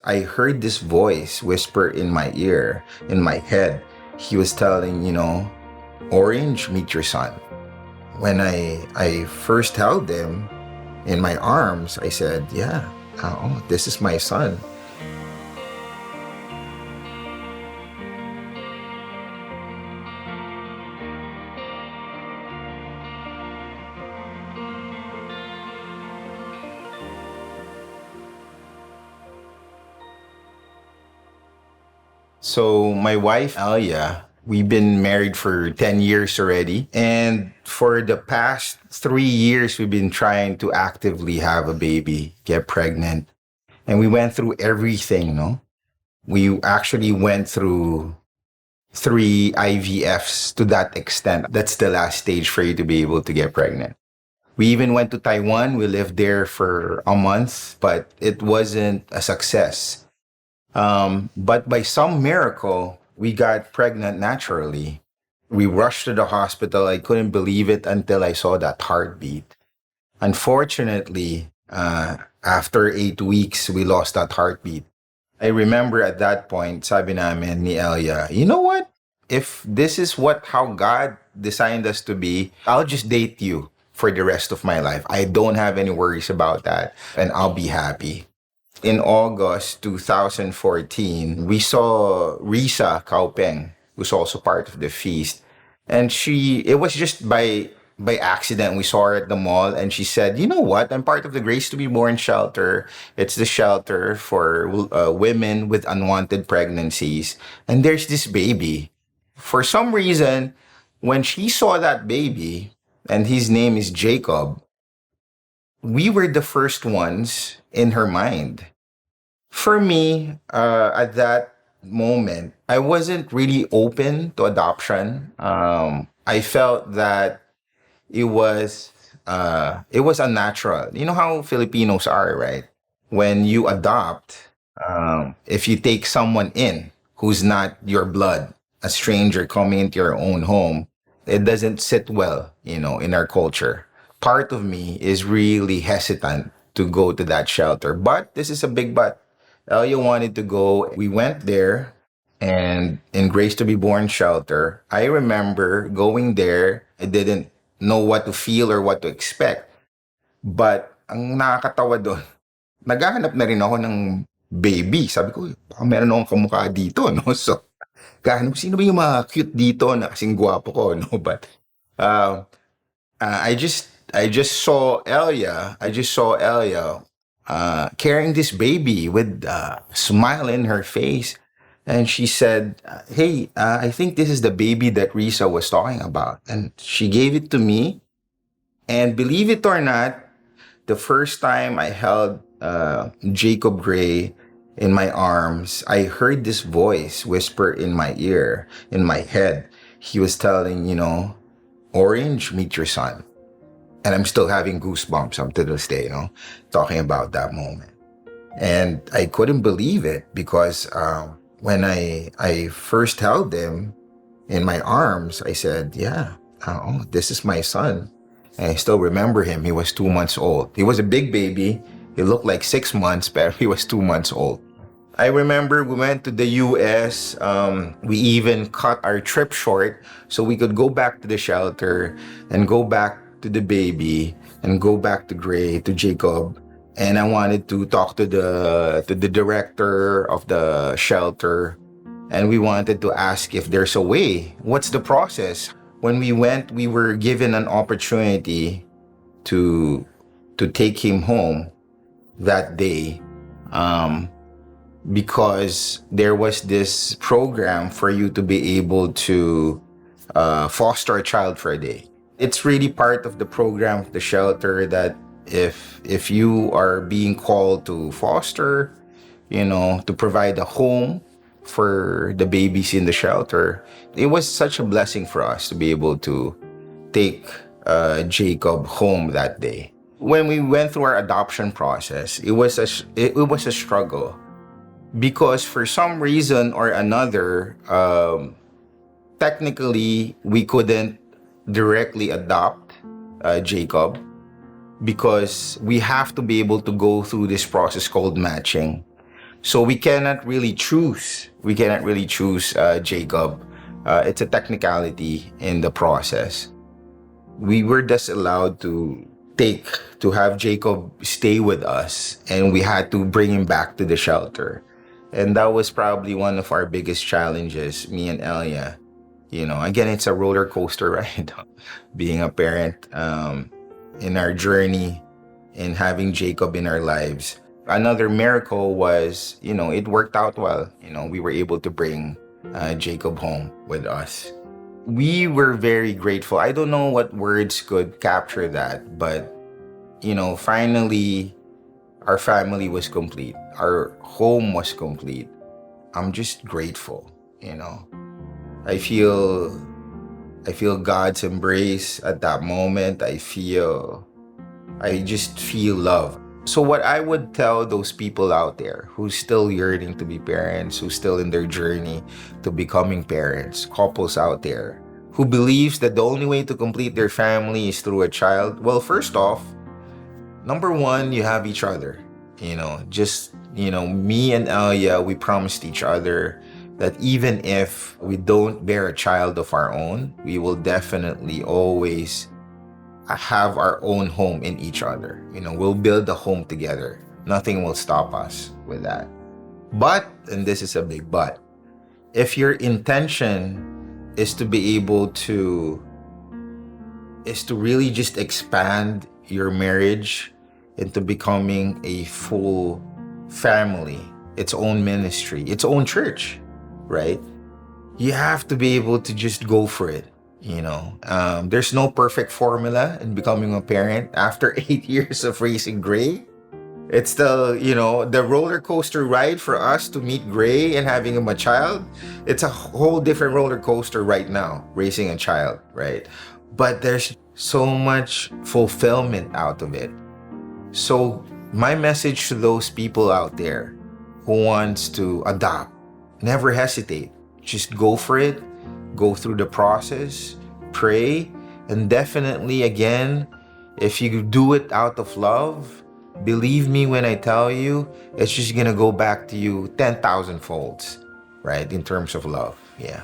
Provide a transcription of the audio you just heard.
I heard this voice whisper in my ear, in my head. He was telling, Orange, meet your son. When I first held him in my arms, I said, yeah, this is my son. So my wife, Alia, we've been married for 10 years already. And for the past 3 years, we've been trying to actively have a baby, get pregnant. And we went through everything, no? We actually went through 3 IVFs to that extent. That's the last stage for you to be able to get pregnant. We even went to Taiwan. We lived there for a month, but it wasn't a success. But by some miracle, we got pregnant naturally. We rushed to the hospital. I couldn't believe it until I saw that heartbeat. Unfortunately, after 8 weeks, we lost that heartbeat. I remember at that point, sabi namin ni Elia, you know what? If this is how God designed us to be, I'll just date you for the rest of my life. I don't have any worries about that, and I'll be happy. In August 2014, we saw Risa Kaupeng, who's also part of the feast. And it was just by accident, we saw her at the mall, and she said, you know what? I'm part of the Grace to be Born shelter. It's the shelter for women with unwanted pregnancies. And there's this baby. For some reason, when she saw that baby, and his name is Jacob, we were the first ones in her mind. For me, at that moment, I wasn't really open to adoption. I felt that it was unnatural. You know how Filipinos are, right? When you adopt, if you take someone in who's not your blood, a stranger coming into your own home, it doesn't sit well, in our culture. Part of me is really hesitant to go to that shelter. But this is a big but. Elia wanted to go. We went there, and in Grace to be Born shelter, I remember going there. I didn't know what to feel or what to expect. But ang nakakatawa doon, naghahanap na rin ako ng baby. Sabi ko, baka meron akong kamukha dito, no? So, kahanap, sino ba yung mga cute dito na kasing gwapo ko, no? But, I just saw Elia. Carrying this baby with a smile in her face. And she said, hey, I think this is the baby that Risa was talking about. And she gave it to me. And believe it or not, the first time I held Jacob Gray in my arms, I heard this voice whisper in my ear, in my head. He was telling, Orange, meet your son. And I'm still having goosebumps up to this day, talking about that moment. And I couldn't believe it because when I first held him in my arms, I said, yeah, this is my son. And I still remember him. He was 2 months old. He was a big baby. He looked like 6 months, but he was 2 months old. I remember we went to the US. We even cut our trip short so we could go back to the shelter and go back to the baby and go back to Gray, to Jacob. And I wanted to talk to the director of the shelter. And we wanted to ask if there's a way. What's the process? When we went, we were given an opportunity to take him home that day. Because there was this program for you to be able to foster a child for a day. It's really part of the program of the shelter that if you are being called to foster, to provide a home for the babies in the shelter, it was such a blessing for us to be able to take Jacob home that day. When we went through our adoption process, it was a struggle because for some reason or another, technically we couldn't directly adopt Jacob because we have to be able to go through this process called matching. So we cannot really choose. We cannot really choose Jacob. It's a technicality in the process. We were just allowed take to have Jacob stay with us, and we had to bring him back to the shelter. And that was probably one of our biggest challenges, me and Elia. Again, it's a roller coaster ride, being a parent, in our journey and having Jacob in our lives. Another miracle was, it worked out well. We were able to bring Jacob home with us. We were very grateful. I don't know what words could capture that, but, finally, our family was complete. Our home was complete. I'm just grateful, I feel God's embrace at that moment. I just feel love. So what I would tell those people out there who's still yearning to be parents, who's still in their journey to becoming parents, couples out there who believes that the only way to complete their family is through a child. Well, first off, number one, you have each other. Me and Elia, we promised each other that even if we don't bear a child of our own, we will definitely always have our own home in each other. We'll build a home together. Nothing will stop us with that. But, and this is a big but, if your intention is to be able to, is to really just expand your marriage into becoming a full family, its own ministry, its own church, right? You have to be able to just go for it. There's no perfect formula in becoming a parent. After 8 years of raising Gray, it's still, the roller coaster ride for us to meet Gray and having him a child. It's a whole different roller coaster right now, raising a child, right? But there's so much fulfillment out of it. So my message to those people out there who wants to adopt, never hesitate. Just go for it. Go through the process, pray, and definitely, again, if you do it out of love, believe me when I tell you, it's just gonna go back to you 10,000 folds, right? In terms of love, yeah.